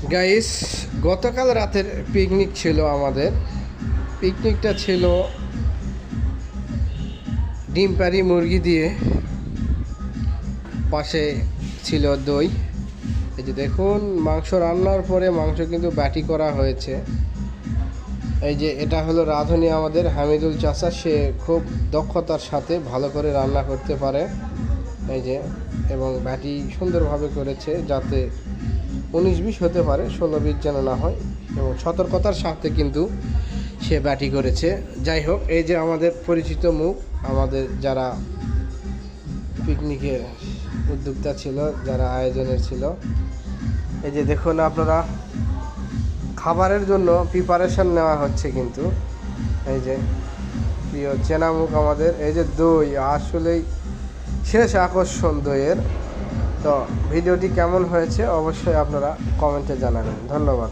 Guys, গতকাল রাতের picnic ছিল আমাদের। পিকনিকটা ছিল ডিম পাড়ি মুরগি দিয়ে, পাশে ছিল দই। এই যে দেখুন, মাংস রান্নার পরে মাংস কিন্তু ব্যাটি করা হয়েছে। এই যে এটা হলো রাঁধুনি আমাদের হামিদুল চাচা, সে খুব দক্ষতার সাথে ভালো করে রান্না করতে পারে। এই যে, এবং ব্যাটি সুন্দরভাবে করেছে, যাতে 19-20 হতে পারে, 16-20 যেন না হয়, এবং সতর্কতার সাথে কিন্তু সে ব্যাটি করেছে। যাই হোক, এই যে আমাদের পরিচিত মুখ, আমাদের যারা পিকনিকের উদ্যোক্তা ছিল, যারা আয়োজনের ছিল। এই যে দেখুন আপনারা, খাবারের জন্য প্রিপারেশন নেওয়া হচ্ছে কিন্তু। এই যে প্রিয় চেনা মুখ আমাদের, এই যে দই, আসলেই শেষ আকর্ষণ দইয়ের। তো ভিডিওটি কেমন হয়েছে অবশ্যই আপনারা কমেন্টে জানাবেন। ধন্যবাদ।